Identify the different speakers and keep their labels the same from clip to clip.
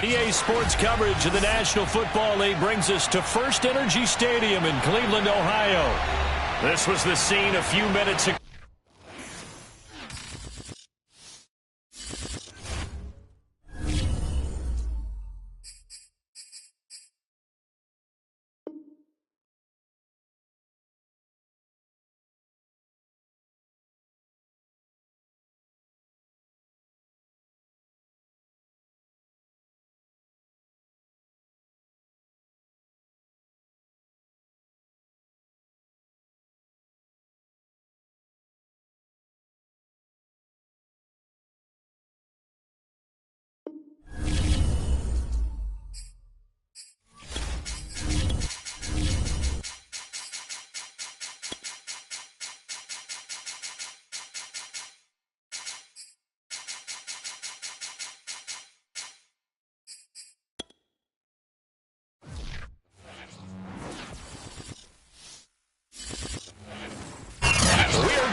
Speaker 1: EA Sports coverage of the National Football League brings us to First Energy Stadium in Cleveland, Ohio. This was the scene a few minutes ago.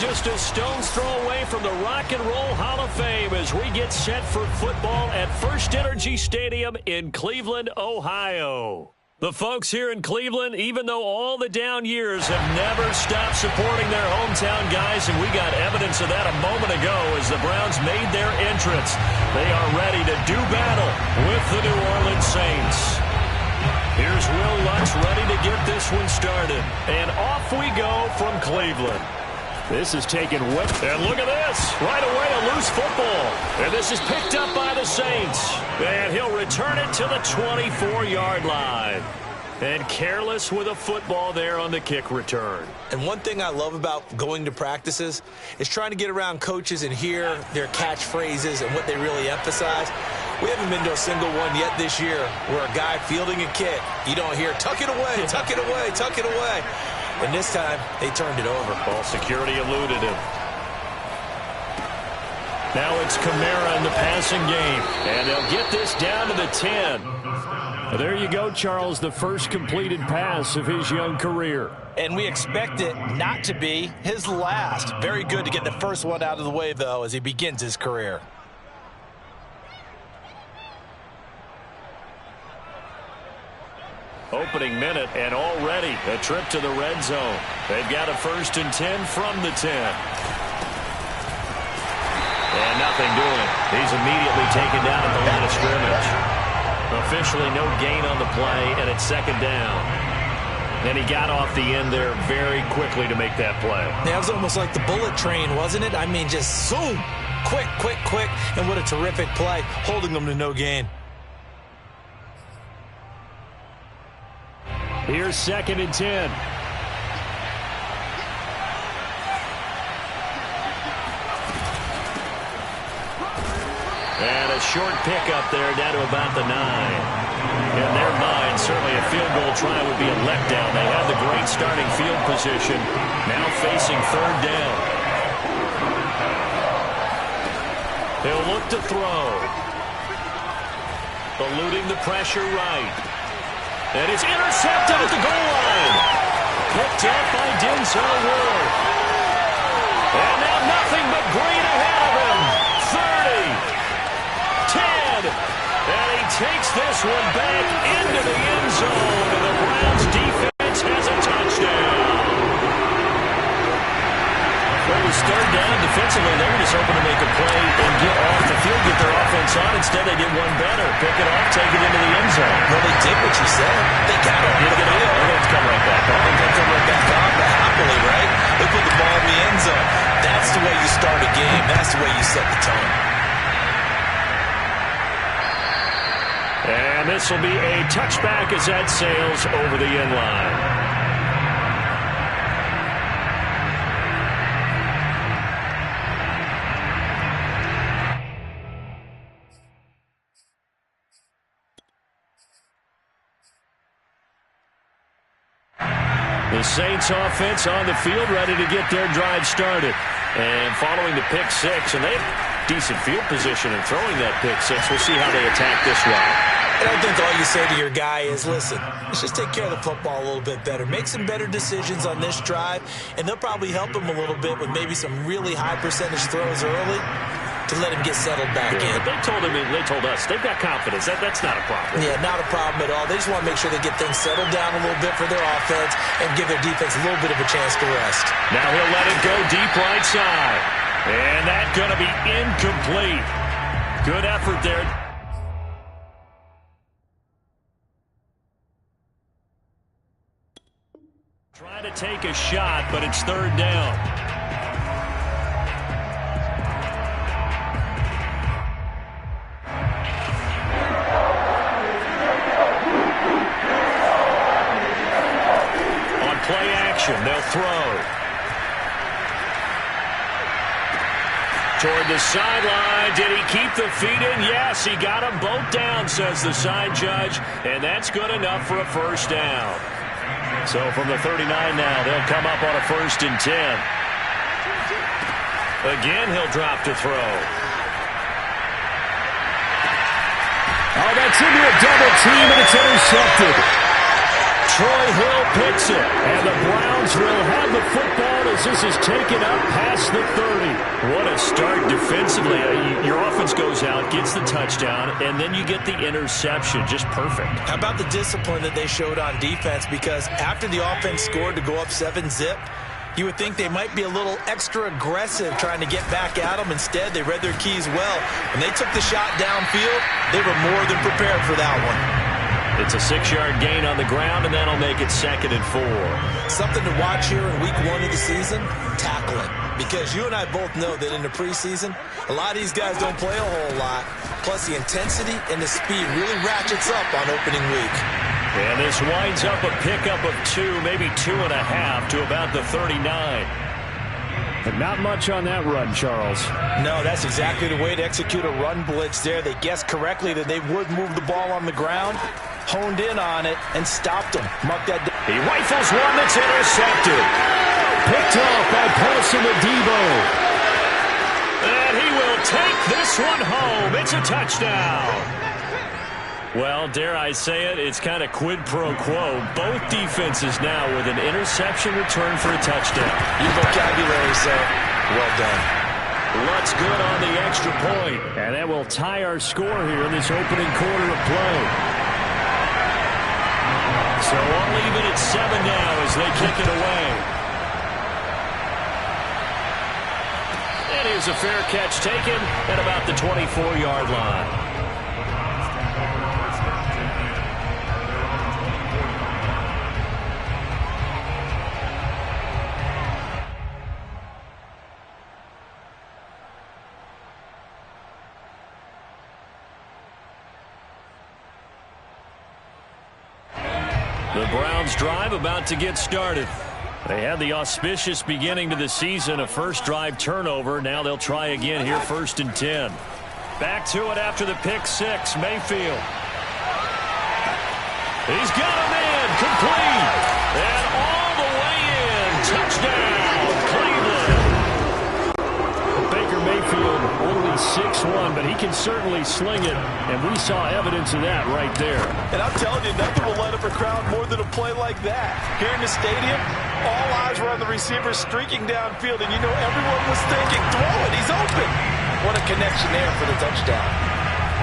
Speaker 1: Just a stone's throw away from the Rock and Roll Hall of Fame as we get set for football at First Energy Stadium in Cleveland, Ohio. The folks here in Cleveland, even though all the down years, have never stopped supporting their hometown guys, and we got evidence of that a moment ago as the Browns made their entrance. They are ready to do battle with the New Orleans Saints. Here's Will Lutz ready to get this one started, and off we go from Cleveland. This is taken with, and look at this, right away a loose football. And this is picked up by the Saints. And he'll return it to the 24-yard line. And careless with a football there on the kick return.
Speaker 2: And one thing I love about going to practices is trying to get around coaches and hear their catchphrases and what they really emphasize. We haven't been to a single one yet this year where a guy fielding a kick, you don't hear, tuck it away, tuck it away, tuck it away. And this time, they turned it over.
Speaker 1: Ball security eluded him. Now it's Kamara in the passing game. And they'll get this down to the 10. There you go, Charles, the first completed pass of his young career.
Speaker 3: And we expect it not to be his last. Very good to get the first one out of the way, though, as he begins his career.
Speaker 1: Opening minute, and already a trip to the red zone. They've got a 1st and 10 from the 10. And nothing doing. He's immediately taken down at the line of scrimmage. Officially no gain on the play, and it's 2nd down. And he got off the end there very quickly to make that play.
Speaker 2: That was almost like the bullet train, wasn't it? I mean, just zoom. Quick, quick, quick. And what a terrific play, holding them to no gain.
Speaker 1: Here's 2nd and 10. And a short pickup there down to about the 9. In their mind, certainly a field goal try would be a letdown. They had the great starting field position. Now facing 3rd down. He'll look to throw. Eluding the pressure right. And it's intercepted at the goal line. Picked up by Denzel Ward. And now nothing but green ahead of him. 30. 10. And he takes this one back into the end zone. And the Browns defense has a touchdown. Well, it was 3rd down defensively. They were just hoping to make a play and get off the field, get their offense on. Instead, they did one better. Pick it off, take it into the end zone.
Speaker 2: Well, they did what you said. They got it.
Speaker 1: Did get it off. They're going to come right back on.
Speaker 2: They're going to come right back on, but happily, right? They put the ball in the end zone. That's the way you start a game. That's the way you set the tone.
Speaker 1: And this will be a touchback as that sails over the end line. The Saints offense on the field ready to get their drive started. And following the pick 6, and they have decent field position in throwing that pick 6. We'll see how they attack this one.
Speaker 2: And I think all you say to your guy is, listen, let's just take care of the football a little bit better. Make some better decisions on this drive, and they'll probably help him a little bit with maybe some really high percentage throws early. to let him get settled back in.
Speaker 1: But they told us they've got confidence. That's not a problem.
Speaker 2: Yeah, not a problem at all. They just want to make sure they get things settled down a little bit for their offense and give their defense a little bit of a chance to rest.
Speaker 1: Now he'll let it go deep right side. And that's going to be incomplete. Good effort there. Trying to take a shot, but it's third down. On play action, they'll throw. Toward the sideline. Did he keep the feet in? Yes, he got them both down, says the side judge. And that's good enough for a first down. So from the 39 now, they'll come up on a 1st and 10. Again, he'll drop to throw.
Speaker 4: Oh, that's into a double team, and it's intercepted.
Speaker 1: Troy Hill picks it, and the Browns will have the football as this is taken up past the 30. What a start defensively. Your offense goes out, gets the touchdown, and then you get the interception. Just perfect.
Speaker 2: How about the discipline that they showed on defense? Because after the offense scored to go up 7-zip, you would think they might be a little extra aggressive trying to get back at them. Instead, they read their keys well. When they took the shot downfield, they were more than prepared for that one.
Speaker 1: It's a 6-yard gain on the ground, and that'll make it 2nd and 4.
Speaker 2: Something to watch here in week 1 of the season, tackling. Because you and I both know that in the preseason, a lot of these guys don't play a whole lot. Plus, the intensity and the speed really ratchets up on opening week.
Speaker 1: And this winds up a pickup of 2, maybe 2.5 to about the 39.
Speaker 4: But not much on that run, Charles.
Speaker 3: No, that's exactly the way to execute a run blitz there. They guessed correctly that they would move the ball on the ground, honed in on it, and stopped them. Mark that down.
Speaker 1: He rifles one that's intercepted.
Speaker 4: Picked off by Paulson Adebo.
Speaker 1: And he will take this one home. It's a touchdown. Well, dare I say it, it's kind of quid pro quo. Both defenses now with an interception return for a touchdown.
Speaker 3: Your vocabulary, sir. Well done.
Speaker 1: Lutz good on the extra point.
Speaker 4: And that will tie our score here in this opening quarter of play.
Speaker 1: So I'll leave it at 7 now as they kick it away. And here's a fair catch taken at about the 24-yard line. The Browns drive about to get started. They had the auspicious beginning to the season, a first drive turnover. Now they'll try again here, 1st and 10. Back to it after the pick 6, Mayfield. He's got him in, complete. And all the way in, touchdown, Cleveland.
Speaker 4: Baker Mayfield only 6'1", but he can certainly sling it, and we saw evidence of that right there.
Speaker 3: And I'm telling you, nothing will light up a crowd more than a play like that. Here in the stadium, all eyes were on the receiver streaking downfield, and you know everyone was thinking, throw it, he's open. What a connection there for the touchdown.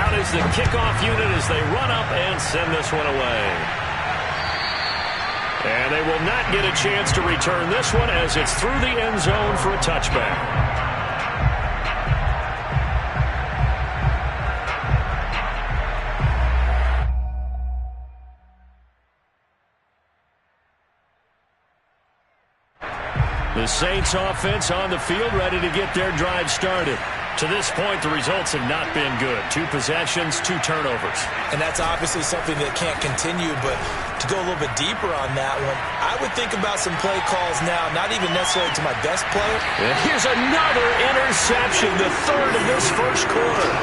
Speaker 1: Out is the kickoff unit as they run up and send this one away. And they will not get a chance to return this one as it's through the end zone for a touchback. The Saints offense on the field, ready to get their drive started. To this point, the results have not been good. 2 possessions, 2 turnovers.
Speaker 2: And that's obviously something that can't continue, but to go a little bit deeper on that one, I would think about some play calls now, not even necessarily to my best player.
Speaker 1: And here's another interception, the 3rd of this first quarter.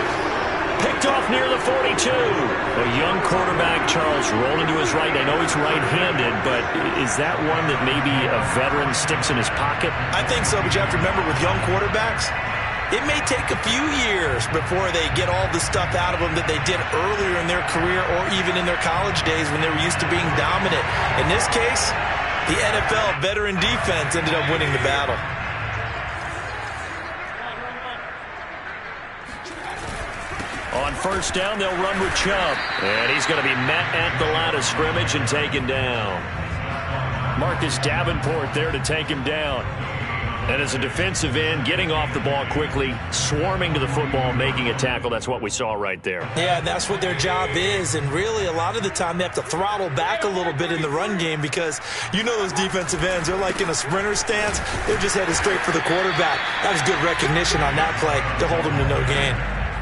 Speaker 1: Picked off near the 42. A young quarterback, Charles, rolling to his right. I know he's right-handed, but is that one that maybe a veteran sticks in his pocket?
Speaker 2: I think so, but you have to remember with young quarterbacks, it may take a few years before they get all the stuff out of them that they did earlier in their career or even in their college days when they were used to being dominant. In this case, the NFL veteran defense ended up winning the battle.
Speaker 1: first down, they'll run with Chubb. And he's going to be met at the line of scrimmage and taken down. Marcus Davenport there to take him down. And as a defensive end, getting off the ball quickly, swarming to the football, making a tackle, that's what we saw right there.
Speaker 2: Yeah, that's what their job is. And really, a lot of the time, they have to throttle back a little bit in the run game because you know those defensive ends, they're like in a sprinter stance. They're just headed straight for the quarterback. That was good recognition on that play to hold them to no gain.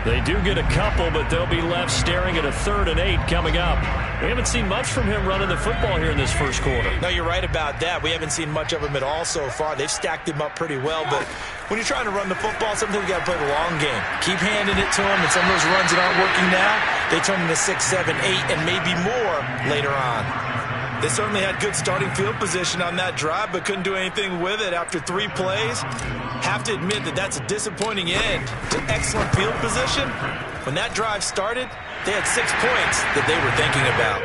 Speaker 1: They do get a couple, but they'll be left staring at a 3rd and 8 coming up. We haven't seen much from him running the football here in this first quarter.
Speaker 2: No, you're right about that. We haven't seen much of him at all so far. They've stacked him up pretty well, but when you're trying to run the football, sometimes you got to play the long game. Keep handing it to him, and some of those runs that aren't working now, they turn into 6, 7, 8, and maybe more later on. They certainly had good starting field position on that drive, but couldn't do anything with it after 3 plays. Have to admit that that's a disappointing end to excellent field position. When that drive started, they had 6 points that they were thinking about.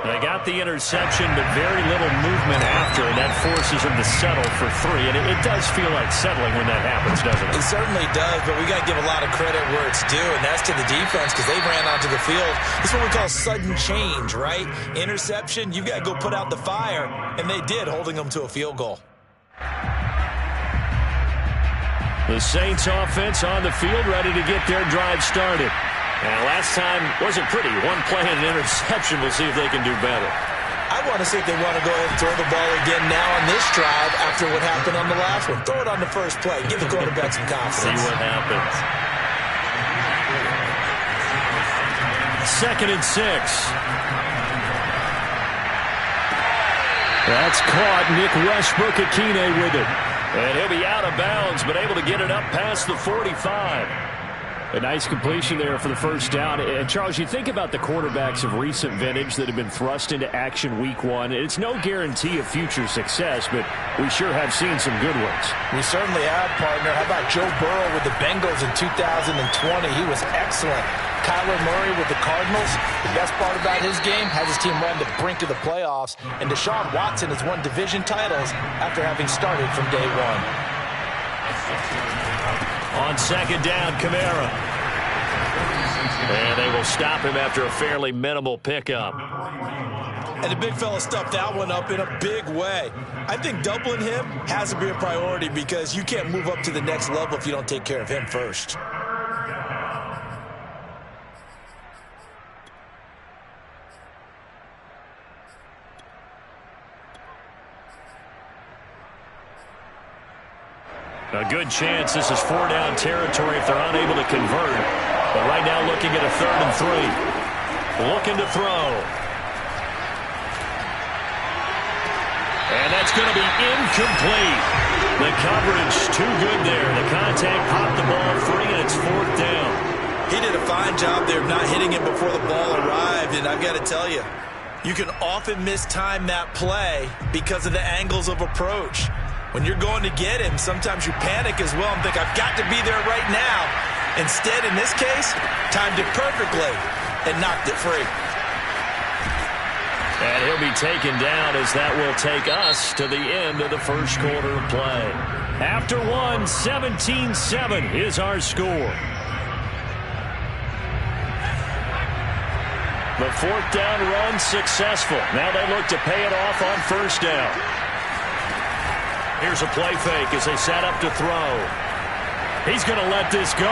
Speaker 1: They got the interception, but very little movement after, and that forces them to settle for 3. And it does feel like settling when that happens, doesn't it?
Speaker 2: It certainly does, but we got to give a lot of credit where it's due, and that's to the defense because they ran onto the field. This is what we call sudden change, right? Interception, you've got to go put out the fire, and they did, holding them to a field goal.
Speaker 1: The Saints offense on the field, ready to get their drive started. And last time wasn't pretty. 1 play and an interception. We'll see if they can do better.
Speaker 2: I want to see if they want to go ahead and throw the ball again now on this drive after what happened on the last one. Throw it on the first play. Give the quarterback some confidence.
Speaker 1: See what happens. 2nd and 6. That's caught. Nick Westbrook-Akine with it. And he'll be out of bounds, but able to get it up past the 45. A nice completion there for the first down. And Charles, you think about the quarterbacks of recent vintage that have been thrust into action week 1. It's no guarantee of future success, but we sure have seen some good ones.
Speaker 3: We certainly have, partner. How about Joe Burrow with the Bengals in 2020? He was excellent. Kyler Murray with the Cardinals. The best part about his game, has his team run to the brink of the playoffs. And Deshaun Watson has won division titles after having started from day 1.
Speaker 1: On 2nd down, Kamara. And they will stop him after a fairly minimal pickup.
Speaker 2: And the big fella stuffed that one up in a big way. I think doubling him has to be a priority because you can't move up to the next level if you don't take care of him first.
Speaker 1: A good chance this is 4-down territory if they're unable to convert. But right now looking at a 3rd and 3. Looking to throw. And that's going to be incomplete. The coverage too good there. The contact popped the ball free, and it's 4th down.
Speaker 2: He did a fine job there of not hitting it before the ball arrived, and I've got to tell you, you can often mistime that play because of the angles of approach. When you're going to get him, sometimes you panic as well and think, I've got to be there right now. Instead, in this case, timed it perfectly and knocked it free.
Speaker 1: And he'll be taken down as that will take us to the end of the first quarter of play. After 1, 17-7 is our score. The 4th down run successful. Now they look to pay it off on 1st down. Here's a play fake as they set up to throw. He's going to let this go.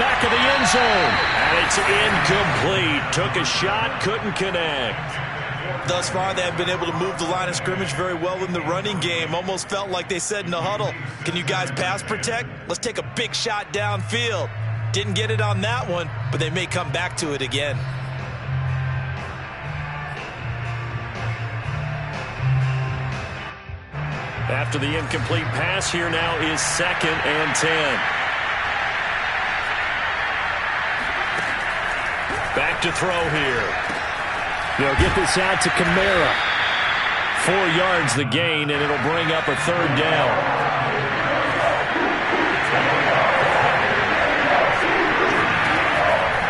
Speaker 1: Back of the end zone. And it's incomplete. Took a shot, couldn't connect.
Speaker 2: Thus far, they have been able to move the line of scrimmage very well in the running game. Almost felt like they said in the huddle, can you guys pass protect? Let's take a big shot downfield. Didn't get it on that one, but they may come back to it again.
Speaker 1: After the incomplete pass, here now is 2nd and 10. Back to throw here. They'll get this out to Kamara. 4 yards the gain, and it'll bring up a 3rd down.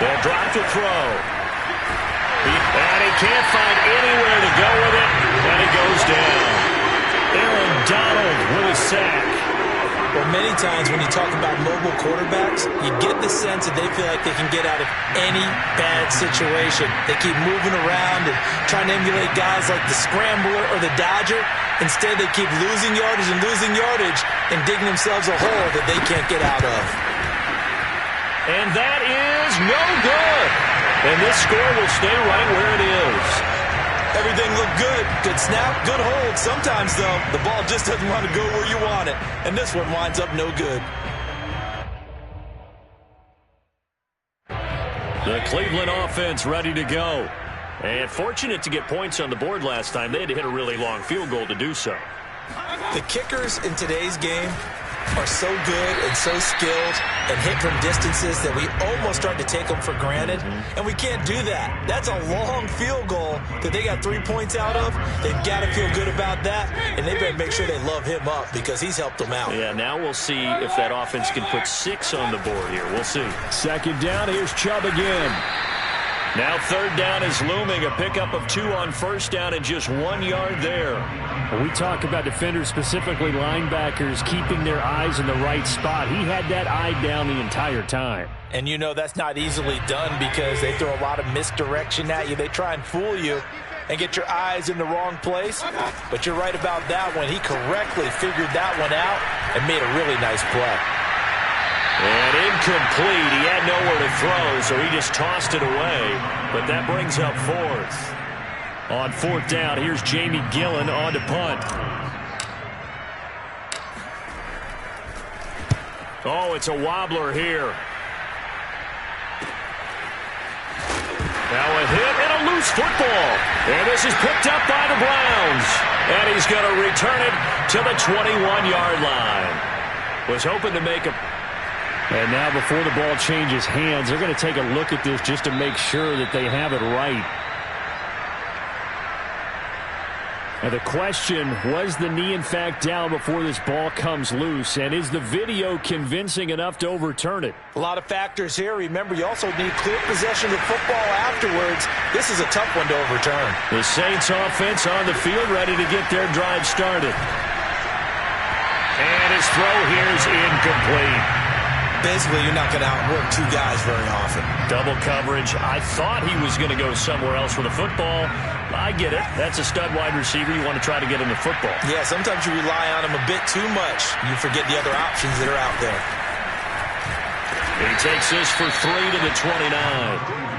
Speaker 1: They'll drop to throw. And he can't find anywhere to go with it, and he goes down. Aaron Donald with a sack.
Speaker 2: Well, many times when you talk about mobile quarterbacks, you get the sense that they feel like they can get out of any bad situation. They keep moving around and trying to emulate guys like the Scrambler or the Dodger. Instead, they keep losing yardage and digging themselves a hole that they can't get out of.
Speaker 1: And that is no good. And this score will stay right where it is.
Speaker 2: Everything looked good. Good snap, good hold. Sometimes, though, the ball just doesn't want to go where you want it. And this one winds up no good.
Speaker 1: The Cleveland offense ready to go. And fortunate to get points on the board last time. They had to hit a really long field goal to do so.
Speaker 2: The kickers in today's game are so good and so skilled and hit from distances that we almost start to take them for granted. And we can't do that. That's a long field goal that they got 3 points out of. They've got to feel good about that, and they better make sure they love him up because he's helped them out.
Speaker 1: Yeah, now we'll see if that offense can put 6 on the board here. We'll see.
Speaker 4: Second down, here's Chubb again.
Speaker 1: Now third down is looming. A pickup of 2 on first down and just 1 yard there.
Speaker 4: When we talk about defenders, specifically linebackers, keeping their eyes in the right spot, he had that eye down the entire time.
Speaker 3: And you know that's not easily done because they throw a lot of misdirection at you. They try and fool you and get your eyes in the wrong place. But you're right about that one. He correctly figured that one out and made a really nice play.
Speaker 1: And incomplete. He had nowhere to throw, so he just tossed it away. But that brings up fourth. On fourth down, here's Jamie Gillen on to punt. Oh, it's a wobbler here. Now a hit and a loose football. And this is picked up by the Browns. And he's going to return it to the 21-yard line. Was hoping to make a...
Speaker 4: And now before the ball changes hands, they're going to take a look at this just to make sure that they have it right. Now the question, was the knee in fact down before this ball comes loose? And is the video convincing enough to overturn it?
Speaker 3: A lot of factors here. Remember, you also need clear possession of the football afterwards. This is a tough one to overturn.
Speaker 1: The Saints offense on the field ready to get their drive started. And his throw here is incomplete.
Speaker 2: Basically, you're not going to outwork 2 guys very often.
Speaker 1: Double coverage. I thought he was going to go somewhere else with the football. I get it. That's a stud wide receiver. You want to try to get him the football.
Speaker 2: Yeah, sometimes you rely on him a bit too much. You forget the other options that are out there.
Speaker 1: He takes this for 3 to the 29.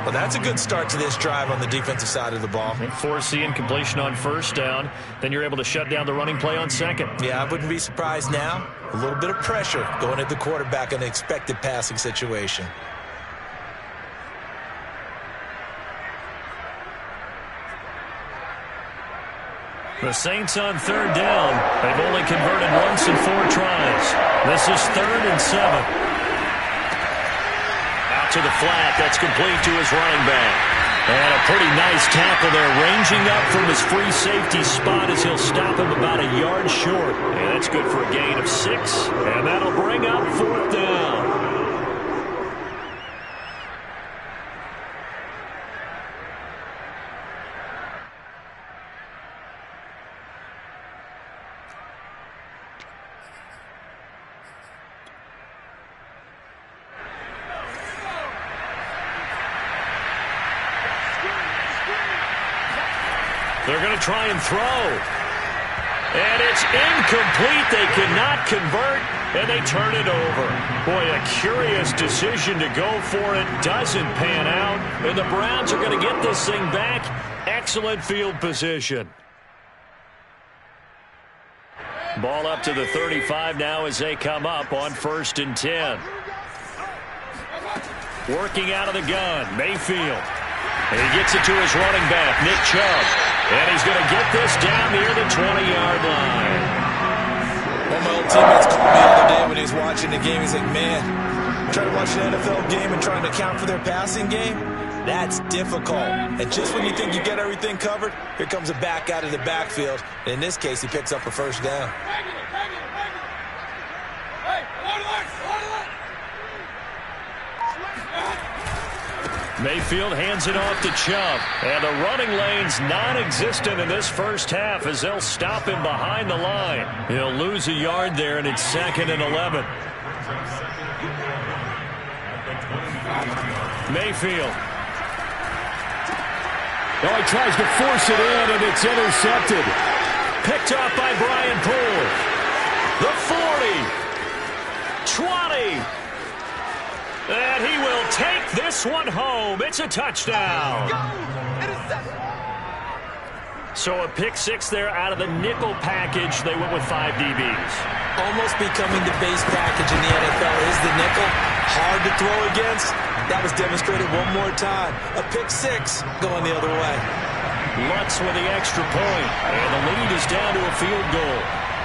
Speaker 2: Well, that's a good start to this drive on the defensive side of the ball.
Speaker 1: And force the incompletion on first down. Then you're able to shut down the running play on second.
Speaker 2: Yeah, I wouldn't be surprised now. A little bit of pressure going at the quarterback in an expected passing situation.
Speaker 1: The Saints on third down. They've only converted once in 4 tries. This is 3rd and 7. Out to the flat. That's complete to his running back. And a pretty nice tackle there, ranging up from his free safety spot as he'll stop him about a yard short. And that's good for a gain of 6. And that'll bring up 4th down. They're going to try and throw. And it's incomplete. They cannot convert, and they turn it over. Boy, a curious decision to go for it. Doesn't pan out, and the Browns are going to get this thing back. Excellent field position. Ball up to the 35 now as they come up on 1st and 10. Working out of the gun, Mayfield. And he gets it to his running back, Nick Chubb. And he's going to get this down near the 20-yard line.
Speaker 2: One of my old teammates called me the other day when he was watching the game. He's like, man, trying to watch an NFL game and trying to account for their passing game, that's difficult. And just when you think you get everything covered, here comes a back out of the backfield. And in this case, he picks up a first down.
Speaker 1: Mayfield hands it off to Chubb. And the running lane's non-existent in this first half as they'll stop him behind the line. He'll lose a yard there, and it's 2nd and 11. Mayfield.
Speaker 4: Oh, he tries to force it in, and it's intercepted.
Speaker 1: Picked up by Brian Poole. The 40. 20. And he will take this one home. It's a touchdown. So a pick six there out of the nickel package. They went with 5 DBs.
Speaker 2: Almost becoming the base package in the NFL is the nickel. Hard to throw against. That was demonstrated one more time. A pick six going the other way.
Speaker 1: Lutz with the extra point. And the lead is down to a field goal.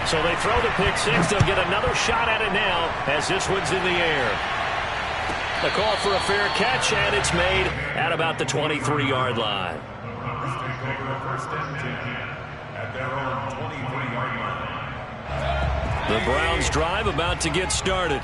Speaker 1: So they throw the pick six. They'll get another shot at it now as this one's in the air. The call for a fair catch, and it's made at about the 23-yard line. The Browns drive about to get started.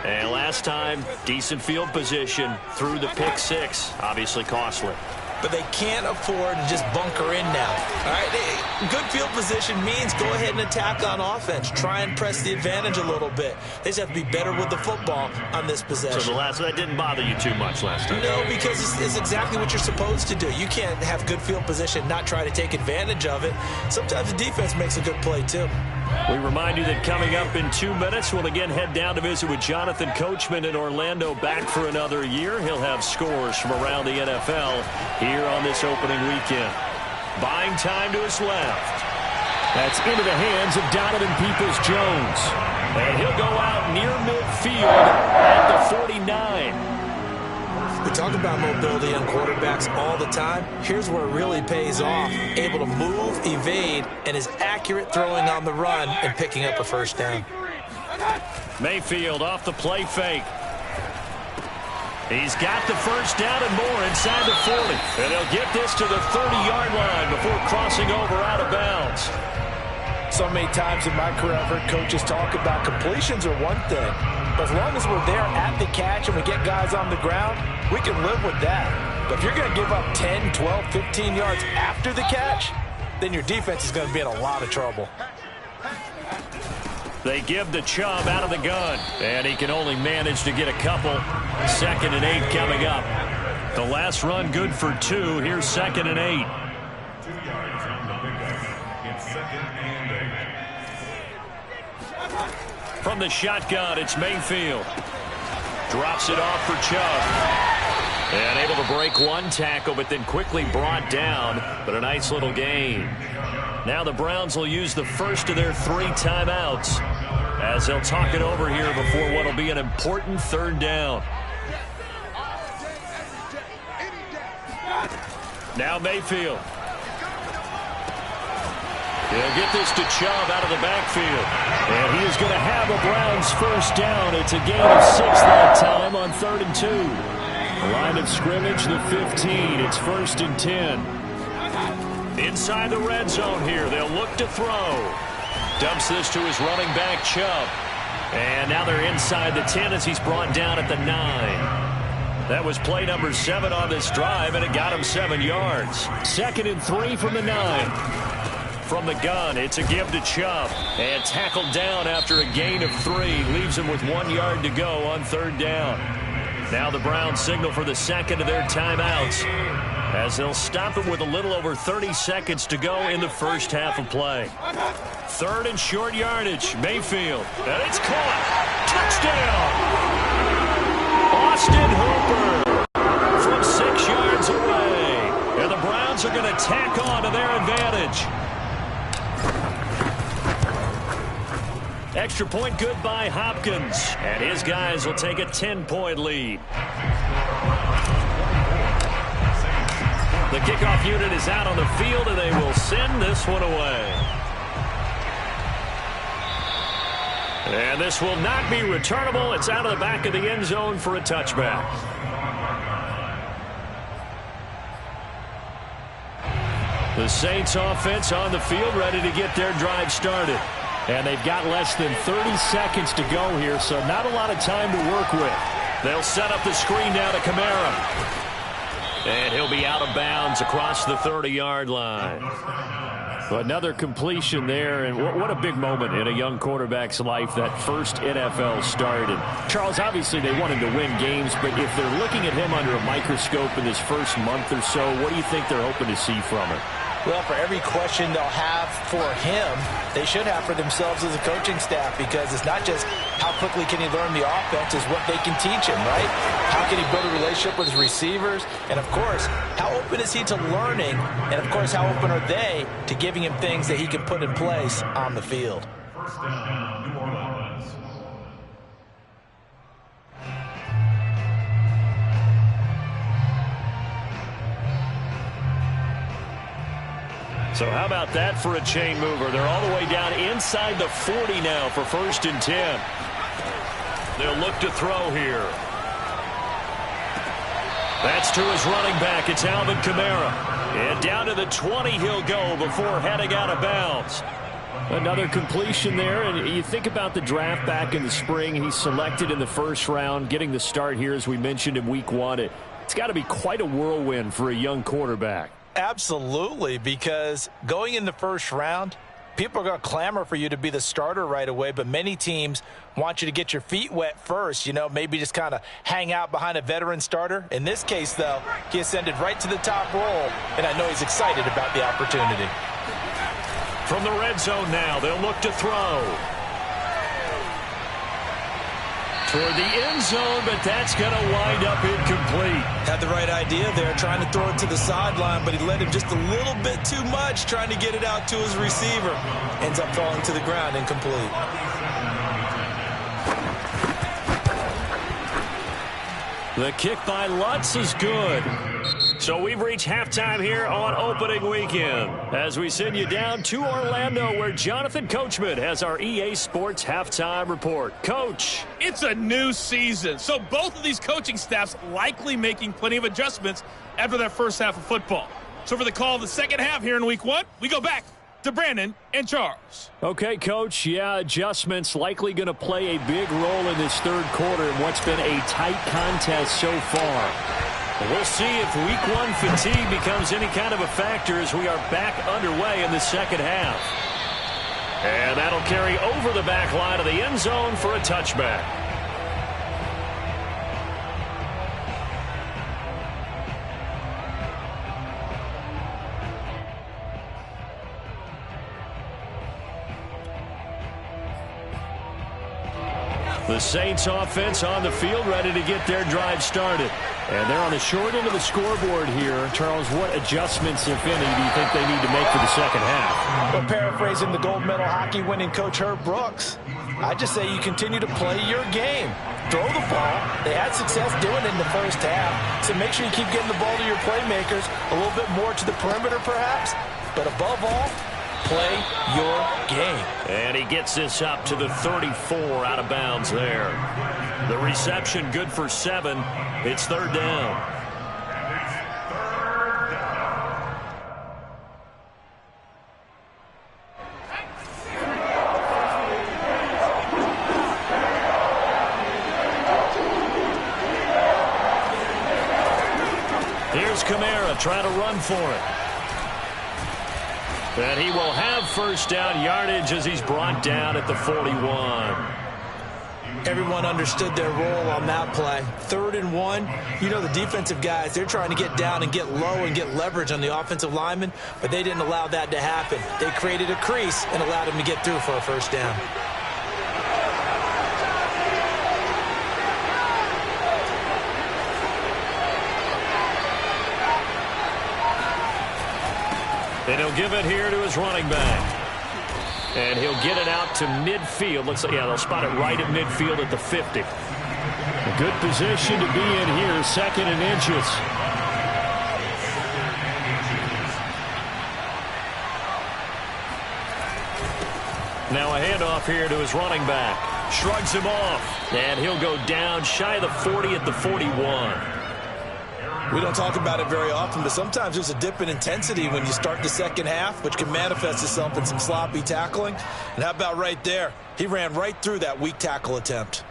Speaker 1: And last time, decent field position through the pick six. Obviously costly.
Speaker 2: But they can't afford to just bunker in now. All right, good field position means go ahead and attack on offense. Try and press the advantage a little bit. They just have to be better with the football on this possession.
Speaker 1: So that didn't bother you too much last time?
Speaker 2: No, because it's exactly what you're supposed to do. You can't have good field position, not try to take advantage of it. Sometimes the defense makes a good play, too.
Speaker 1: We remind you that coming up in 2 minutes, we'll again head down to visit with Jonathan Coachman in Orlando, back for another year. He'll have scores from around the NFL here on this opening weekend. Buying time to his left.
Speaker 4: That's into the hands of Donovan Peoples-Jones.
Speaker 1: And he'll go out near midfield at the 49.
Speaker 2: We talk about mobility on quarterbacks all the time. Here's where it really pays off. Able to move, evade, and is accurate throwing on the run and picking up a first down.
Speaker 1: Mayfield off the play fake. He's got the first down and more inside the 40. And he'll get this to the 30-yard line before crossing over out of bounds.
Speaker 3: So many times in my career, I've heard coaches talk about completions are one thing. But as long as we're there at the catch and we get guys on the ground, we can live with that. But if you're going to give up 10, 12, 15 yards after the catch, then your defense is going to be in a lot of trouble.
Speaker 1: They give the Chubb out of the gun, and he can only manage to get a couple. 2nd and 8 coming up. The last run good for 2. Here's 2nd and 8. From the shotgun, it's Mayfield. Drops it off for Chubb. And able to break one tackle, but then quickly brought down. But a nice little gain. Now the Browns will use the first of their 3 timeouts as they'll talk it over here before what will be an important 3rd down. Now Mayfield. He'll get this to Chubb out of the backfield. And he is going to have a Browns first down. It's a gain of 6 that time on 3rd and 2. Line of scrimmage, the 15. It's 1st and 10. Inside the red zone here. They'll look to throw. Dumps this to his running back, Chubb. And now they're inside the 10 as he's brought down at the 9. That was play number 7 on this drive, and it got him 7 yards. 2nd and 3 from the 9. From the gun, it's a give to Chubb. And tackled down after a gain of 3. Leaves him with 1 yard to go on 3rd down. Now the Browns signal for the 2nd of their timeouts as they'll stop it with a little over 30 seconds to go in the first half of play. 3rd and short yardage. Mayfield. And it's caught. Touchdown. Austin Hooper from 6 yards away. And the Browns are going to tack on to their advantage. Extra point good by Hopkins. And his guys will take a 10-point lead. The kickoff unit is out on the field, and they will send this one away. And this will not be returnable. It's out of the back of the end zone for a touchback. The Saints offense on the field ready to get their drive started. And they've got less than 30 seconds to go here, so not a lot of time to work with. They'll set up the screen now to Kamara. And he'll be out of bounds across the 30-yard line.
Speaker 4: Another completion there, and what a big moment in a young quarterback's life, that first NFL start. And Charles, obviously they want him to win games, but if they're looking at him under a microscope in this first month or so, what do you think they're hoping to see from him?
Speaker 3: Well, for every question they'll have for him, they should have for themselves as a coaching staff, because it's not just how quickly can he learn the offense, it's what they can teach him, right? How can he build a relationship with his receivers? And, of course, how open is he to learning? And, of course, how open are they to giving him things that he can put in place on the field?
Speaker 5: First down, New Orleans.
Speaker 1: So how about that for a chain mover? They're all the way down inside the 40 now for 1st and 10. They'll look to throw here. That's to his running back. It's Alvin Kamara. And down to the 20 he'll go before heading out of bounds.
Speaker 4: Another completion there, and you think about the draft back in the spring. He's selected in the first round, getting the start here, as we mentioned in week 1. It's got to be quite a whirlwind for a young quarterback.
Speaker 3: Absolutely, because going in the first round, people are going to clamor for you to be the starter right away, but many teams want you to get your feet wet first, maybe just kind of hang out behind a veteran starter. In this case, though, he ascended right to the top role, and I know he's excited about the opportunity.
Speaker 1: From the red zone now, they'll look to throw. Toward the end zone, but that's going to wind up incomplete.
Speaker 2: Had the right idea there, trying to throw it to the sideline, but he led him just a little bit too much, trying to get it out to his receiver. Ends up falling to the ground, incomplete.
Speaker 1: The kick by Lutz is good. So we've reached halftime here on opening weekend as we send you down to Orlando, where Jonathan Coachman has our EA Sports halftime report. Coach.
Speaker 6: It's a new season, so both of these coaching staffs likely making plenty of adjustments after that first half of football. So for the call of the second half here in week 1, we go back to Brandon and Charles.
Speaker 4: Okay, Coach. Yeah, adjustments likely going to play a big role in this third quarter in what's been a tight contest so far.
Speaker 1: We'll see if week 1 fatigue becomes any kind of a factor as we are back underway in the second half. And that'll carry over the back line of the end zone for a touchback. The Saints offense on the field, ready to get their drive started.
Speaker 4: And they're on the short end of the scoreboard here. Charles, what adjustments, if any, do you think they need to make for the second half?
Speaker 3: Well, paraphrasing the gold medal hockey winning coach Herb Brooks, I just say you continue to play your game. Throw the ball. They had success doing it in the first half, so make sure you keep getting the ball to your playmakers, a little bit more to the perimeter perhaps, but above all, play your game.
Speaker 1: And he gets this up to the 34, out of bounds there. The reception good for 7. It's third down. Here's Kamara trying to run for it. And he will have first down yardage as he's brought down at the 41.
Speaker 2: Everyone understood their role on that play. 3rd and 1. The defensive guys, they're trying to get down and get low and get leverage on the offensive linemen, but they didn't allow that to happen. They created a crease and allowed him to get through for a first down.
Speaker 1: And he'll give it here to his running back. And he'll get it out to midfield. Looks like, they'll spot it right at midfield at the 50.
Speaker 4: A good position to be in here, 2nd and inches.
Speaker 1: Now a handoff here to his running back. Shrugs him off. And he'll go down shy of the 40 at the 41.
Speaker 2: We don't talk about it very often, but sometimes there's a dip in intensity when you start the second half, which can manifest itself in some sloppy tackling. And how about right there? He ran right through that weak tackle attempt.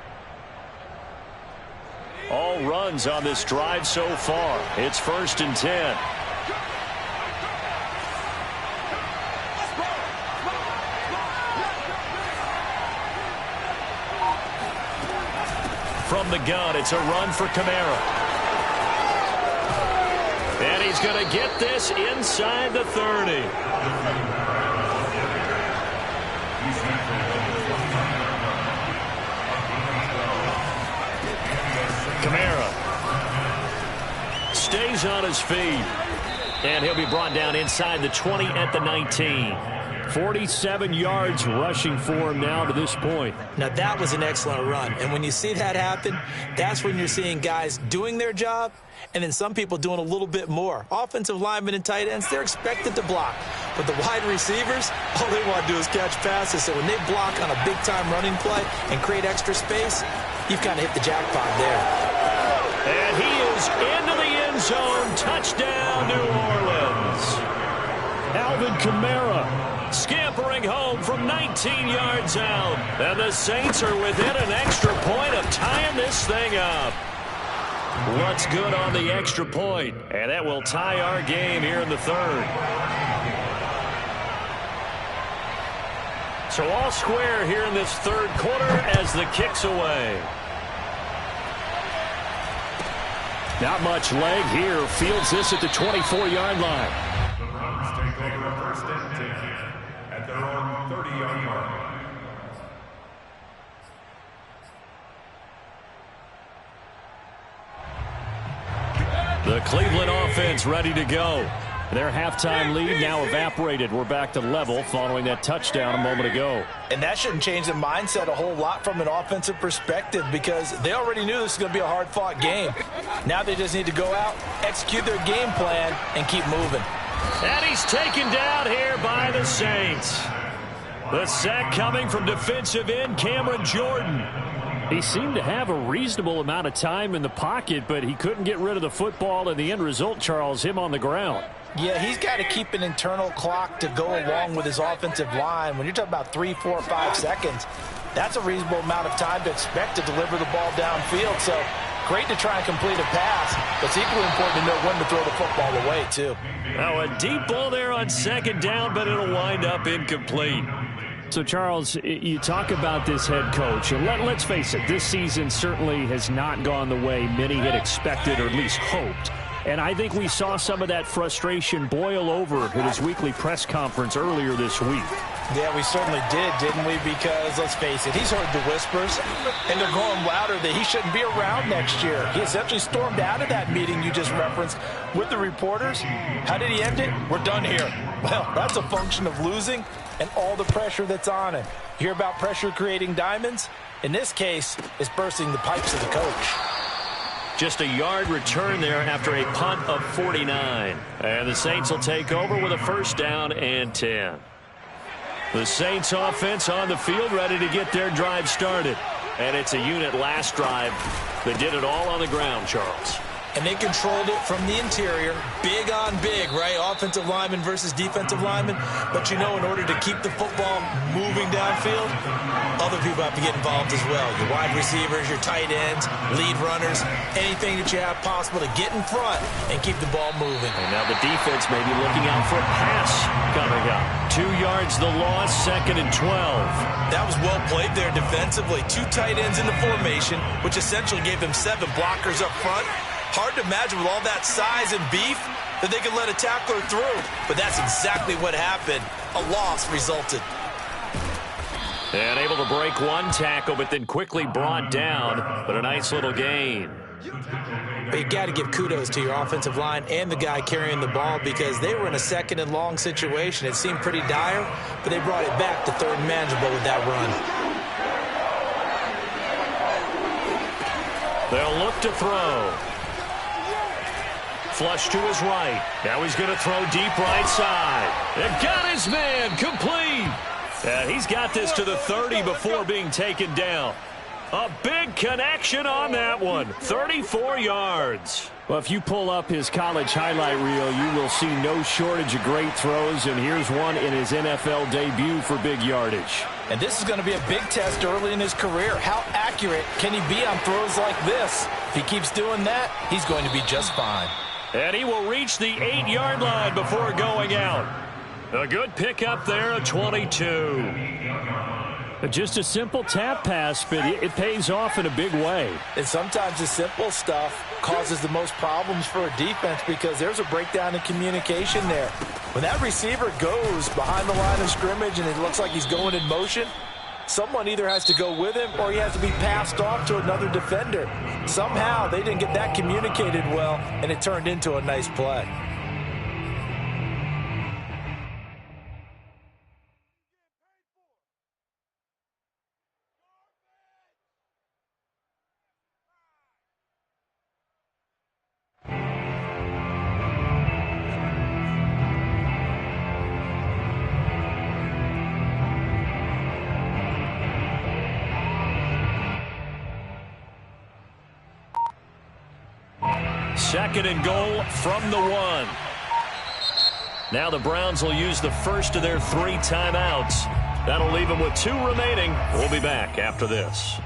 Speaker 1: All runs on this drive so far. It's 1st and 10. From the gun, it's a run for Kamara. And he's going to get this inside the 30. Kamara stays on his feet. And he'll be brought down inside the 20 at the 19. 47 yards rushing for him now to this point.
Speaker 2: Now, that was an excellent run. And when you see that happen, that's when you're seeing guys doing their job and then some people doing a little bit more. Offensive linemen and tight ends, they're expected to block. But the wide receivers, all they want to do is catch passes. So when they block on a big-time running play and create extra space, you've kind of hit the jackpot there.
Speaker 1: And he is into the end zone. Touchdown, New Orleans. Alvin Kamara scampering home from 19 yards out. And the Saints are within an extra point of tying this thing up. What's good on the extra point? And that will tie our game here in the 3rd. So all square here in this 3rd quarter as the kick's away. Not much leg here. Fields this at the 24-yard line.
Speaker 5: The Browns take over 1st and 10 at their own 30-yard line.
Speaker 1: The Cleveland offense ready to go. Their halftime lead now evaporated. We're back to level following that touchdown a moment ago.
Speaker 3: And that shouldn't change the mindset a whole lot from an offensive perspective because they already knew this was going to be a hard-fought game. Now they just need to go out, execute their game plan, and keep moving.
Speaker 1: And he's taken down here by the Saints. The sack coming from defensive end Cameron Jordan. He seemed to have a reasonable amount of time in the pocket, but he couldn't get rid of the football, and the end result, Charles, him on the ground.
Speaker 3: Yeah, he's got to keep an internal clock to go along with his offensive line. When you're talking about 3, 4, 5 seconds, that's a reasonable amount of time to expect to deliver the ball downfield. So great to try and complete a pass, but it's equally important to know when to throw the football away, too.
Speaker 1: Now a deep ball there on 2nd down, but it'll wind up incomplete. So, Charles, you talk about this head coach, and let's face it, this season certainly has not gone the way many had expected or at least hoped. And I think we saw some of that frustration boil over at his weekly press conference earlier this week.
Speaker 3: Yeah, we certainly did, didn't we? Because, let's face it, he's heard the whispers, and they're growing louder that he shouldn't be around next year. He essentially stormed out of that meeting you just referenced with the reporters. How did he end it? We're done here. Well, that's a function of losing and all the pressure that's on him. You hear about pressure creating diamonds? In this case, it's bursting the pipes of the coach.
Speaker 1: Just a yard return there after a punt of 49. And the Saints will take over with a 1st down and 10. The Saints offense on the field ready to get their drive started. And it's a unit last drive that did it all on the ground, Charles.
Speaker 2: And they controlled it from the interior, big on big, right? Offensive lineman versus defensive lineman. But, you know, in order to keep the football moving downfield, other people have to get involved as well. Your wide receivers, your tight ends, lead runners, anything that you have possible to get in front and keep the ball moving.
Speaker 1: And now the defense may be looking out for a pass coming up. 2 yards the loss, 2nd and 12.
Speaker 2: That was well played there defensively. 2 tight ends in the formation, which essentially gave them 7 blockers up front. Hard to imagine with all that size and beef that they could let a tackler through. But that's exactly what happened. A loss resulted.
Speaker 1: And able to break one tackle, but then quickly brought down. But a nice little gain.
Speaker 2: But you got to give kudos to your offensive line and the guy carrying the ball because they were in a 2nd and long situation. It seemed pretty dire, but they brought it back to 3rd and manageable with that run.
Speaker 1: They'll look to throw. Flush to his right. Now he's going to throw deep right side. And got his man complete. He's got this to the 30 before being taken down. A big connection on that one. 34 yards. Well, if you pull up his college highlight reel, you will see no shortage of great throws, and here's one in his NFL debut for big yardage.
Speaker 3: And this is going to be a big test early in his career. How accurate can he be on throws like this? If he keeps doing that, he's going to be just fine.
Speaker 1: And he will reach the 8-yard line before going out. A good pickup there, a 22.
Speaker 4: Just a simple tap pass, but it pays off in a big way.
Speaker 3: And sometimes the simple stuff causes the most problems for a defense because there's a breakdown in communication there. When that receiver goes behind the line of scrimmage and it looks like he's going in motion, someone either has to go with him or he has to be passed off to another defender. Somehow they didn't get that communicated well, and it turned into a nice play.
Speaker 1: Second and goal from the 1. Now the Browns will use the first of their 3 timeouts. That'll leave them with 2 remaining. We'll be back after this.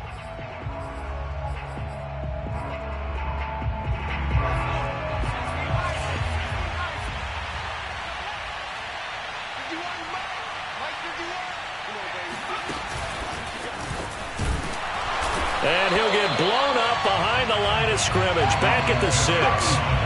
Speaker 1: And he'll get blown up behind the line of scrimmage, back at the 6.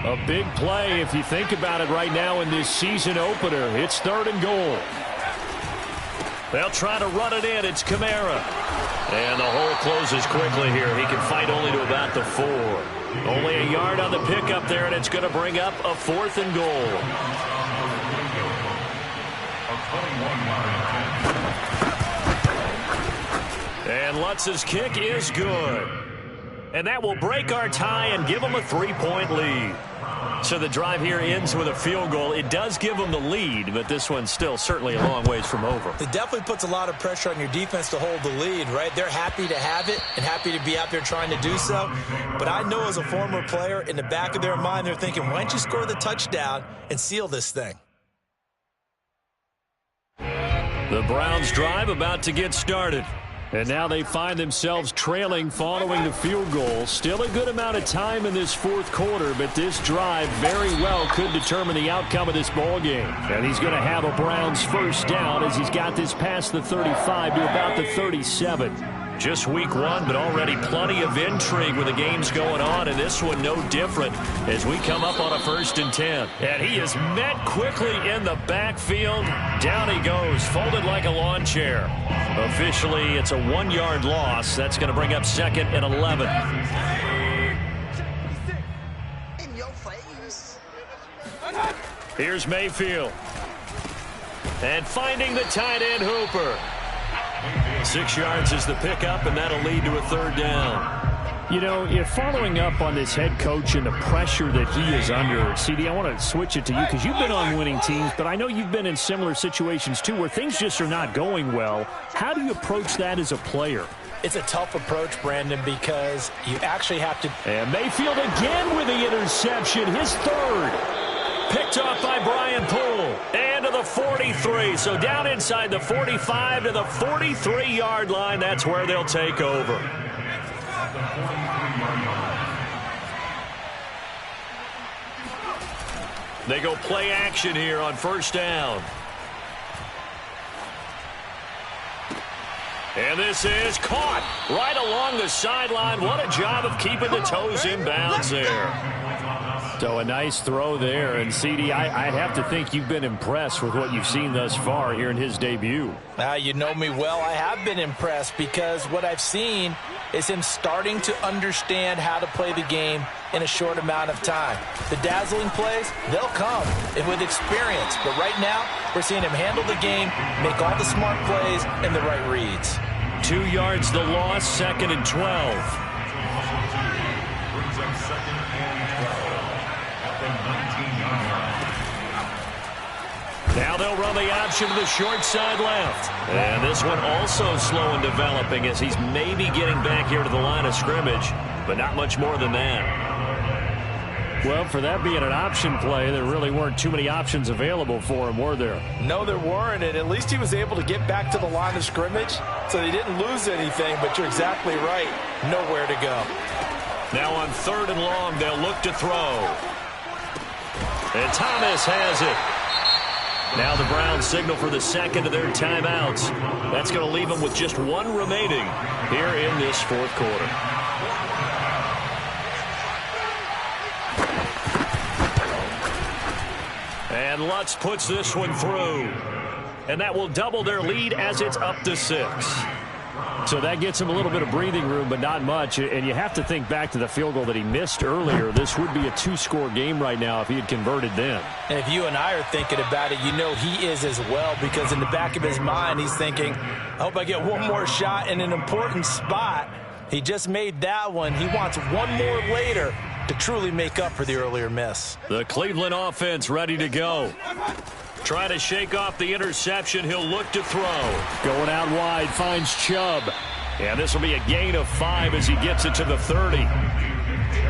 Speaker 1: A big play if you think about it right now in this season opener. It's 3rd and goal. They'll try to run it in. It's Kamara. And the hole closes quickly here. He can fight only to about the 4. Only a yard on the pickup there, and it's going to bring up a 4th and goal. And Lutz's kick is good. And that will break our tie and give them a 3-point lead. So the drive here ends with a field goal. It does give them the lead, but this one's still certainly a long ways from over.
Speaker 2: It definitely puts a lot of pressure on your defense to hold the lead, right? They're happy to have it and happy to be out there trying to do so. But I know as a former player, in the back of their mind, they're thinking, why don't you score the touchdown and seal this thing?
Speaker 1: The Browns drive about to get started. And now they find themselves trailing following the field goal. Still a good amount of time in this 4th quarter, but this drive very well could determine the outcome of this ball game. And he's going to have a Browns first down as he's got this past the 35 to about the 37. Just week 1, but already plenty of intrigue with the games going on, and this one no different as we come up on a 1st and 10. And he is met quickly in the backfield. Down he goes, folded like a lawn chair. Officially, it's a 1-yard loss. That's going to bring up 2nd and 11.
Speaker 7: In your face.
Speaker 1: Here's Mayfield. And finding the tight end Hooper. 6 yards is the pickup, and that'll lead to a 3rd down.
Speaker 4: You know, you're following up on this head coach and the pressure that he is under. CD, I want to switch it to you because you've been on winning teams, but I know you've been in similar situations too where things just are not going well. How do you approach that as a player?
Speaker 3: It's a tough approach, Brandon, because you actually have to...
Speaker 1: And Mayfield again with the interception, his 3rd. Picked off by Brian Poole. And to the 43. So down inside the 45 to the 43-yard line. That's where they'll take over. They go play action here on 1st down. And this is caught right along the sideline. What a job of keeping the toes in bounds there. So a nice throw there. And, CD, I'd have to think you've been impressed with what you've seen thus far here in his debut.
Speaker 3: You know me well. I have been impressed because what I've seen is him starting to understand how to play the game in a short amount of time. The dazzling plays, they'll come and with experience. But right now, we're seeing him handle the game, make all the smart plays and the right reads.
Speaker 1: 2 yards the loss, 2nd and 12.
Speaker 5: Brings up 2nd and 12 at the 19
Speaker 1: Now they'll run the option to the short side left. And this one also slow in developing as he's maybe getting back here to the line of scrimmage, but not much more than that.
Speaker 4: Well, for that being an option play, there really weren't too many options available for him, were there?
Speaker 3: No, there weren't, and at least he was able to get back to the line of scrimmage, so they didn't lose anything, but you're exactly right. Nowhere to go.
Speaker 1: Now on 3rd and long, they'll look to throw. And Thomas has it. Now the Browns signal for the second of their timeouts. That's going to leave them with just one remaining here in this 4th quarter. And Lutz puts this one through. And that will double their lead as it's up to 6.
Speaker 4: So that gets him a little bit of breathing room, but not much. And you have to think back to the field goal that he missed earlier. This would be a 2-score game right now if he had converted then.
Speaker 3: And if you and I are thinking about it, you know he is as well, because in the back of his mind, he's thinking, I hope I get one more shot in an important spot. He just made that one. He wants one more later to truly make up for the earlier miss.
Speaker 1: The Cleveland offense ready to go. Trying to shake off the interception. He'll look to throw.
Speaker 4: Going out wide, finds Chubb.
Speaker 1: And this will be a gain of 5 as he gets it to the 30.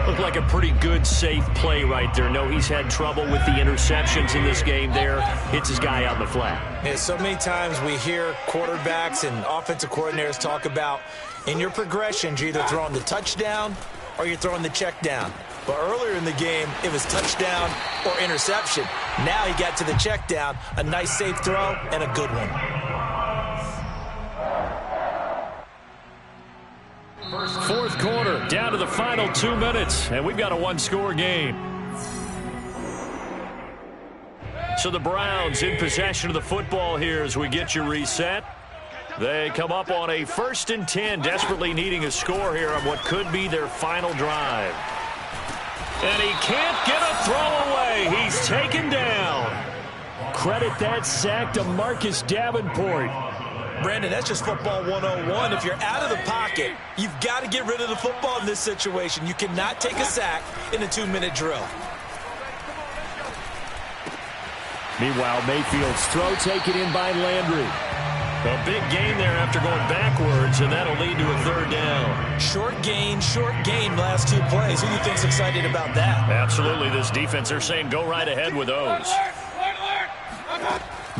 Speaker 1: Looked like a pretty good, safe play right there. No, he's had trouble with the interceptions in this game there. Hits his guy out in the flat.
Speaker 2: Yeah, so many times we hear quarterbacks and offensive coordinators talk about in your progressions, you're either throwing the touchdown or you're throwing the check down. But earlier in the game, it was touchdown or interception. Now he got to the check down, a nice safe throw, and a good one.
Speaker 1: 4th quarter, down to the final 2 minutes, and we've got a 1-score game. So the Browns in possession of the football here as we get you reset. They come up on a 1st and 10, desperately needing a score here on what could be their final drive. And he can't get a throw away. He's taken down.
Speaker 4: Credit that sack to Marcus Davenport.
Speaker 2: Brandon, that's just football 101. If you're out of the pocket, you've got to get rid of the football in this situation. You cannot take a sack in a 2-minute drill.
Speaker 4: Meanwhile, Mayfield's throw taken in by Landry.
Speaker 1: A big gain there after going backwards, and that'll lead to a 3rd down.
Speaker 2: Short gain last 2 plays. Who do you think's excited about that?
Speaker 1: Absolutely. This defense, they're saying go right ahead with those.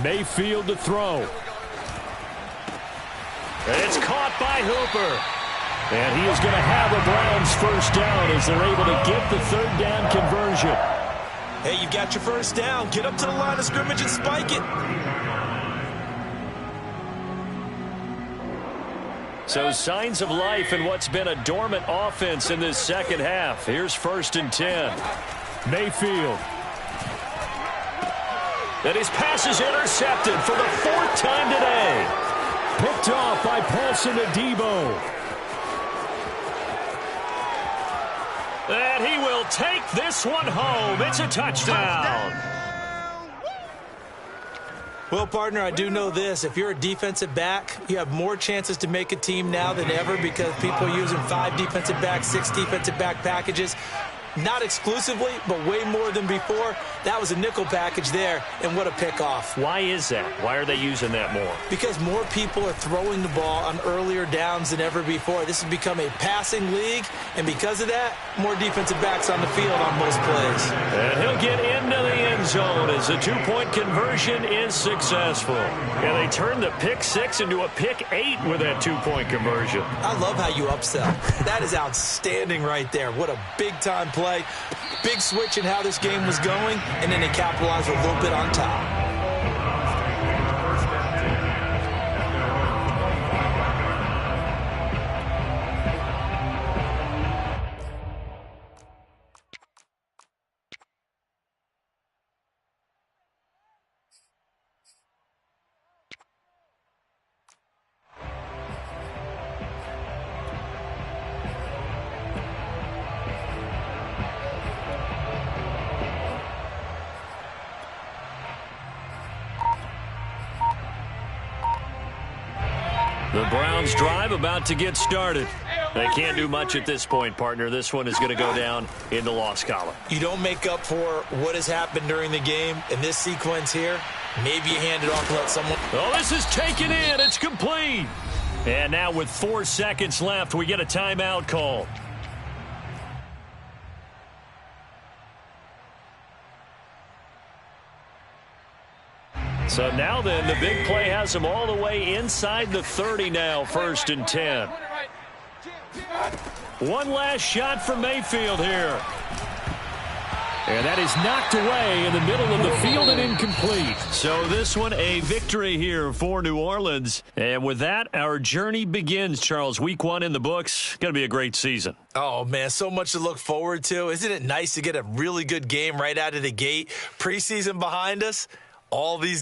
Speaker 4: Mayfield to throw.
Speaker 1: It's caught by Hooper.
Speaker 4: And he is going to have a Browns 1st down as they're able to get the 3rd down conversion.
Speaker 2: Hey, you've got your 1st down. Get up to the line of scrimmage and spike it.
Speaker 1: So signs of life in what's been a dormant offense in this 2nd half. Here's 1st and 10.
Speaker 4: Mayfield.
Speaker 1: And his pass is intercepted for the 4th time today.
Speaker 4: Picked off by Paulson Adebo.
Speaker 1: And he will take this one home. It's a touchdown.
Speaker 2: Well, partner, I do know this. If you're a defensive back, you have more chances to make a team now than ever because people are using 5 defensive backs, 6 defensive back packages. Not exclusively, but way more than before. That was a nickel package there, and what a pickoff.
Speaker 1: Why is that? Why are they using that more?
Speaker 2: Because more people are throwing the ball on earlier downs than ever before. This has become a passing league, and because of that, more defensive backs on the field on most plays.
Speaker 1: And he'll get into the end zone as the 2-point conversion is successful. And they turn the pick 6 into a pick 8 with that 2-point conversion.
Speaker 2: I love how you upsell. That is outstanding right there. What a big-time play. Big switch in how this game was going, and then they capitalized a little bit on top.
Speaker 1: The Browns drive about to get started. They can't do much at this point, partner. This one is going to go down in the loss column.
Speaker 2: You don't make up for what has happened during the game in this sequence here. Maybe you hand it off to let someone.
Speaker 1: Oh, this is taken in. It's complete. And now with 4 seconds left, we get a timeout call. So now then, the big play has him all the way inside the 30 now, 1st and 10. One last shot for Mayfield here. And that is knocked away in the middle of the field and incomplete. So this one a victory here for New Orleans. And with that, our journey begins, Charles. Week 1 in the books. Going to be a great season.
Speaker 2: Oh, man, so much to look forward to. Isn't it nice to get a really good game right out of the gate? Preseason behind us, all these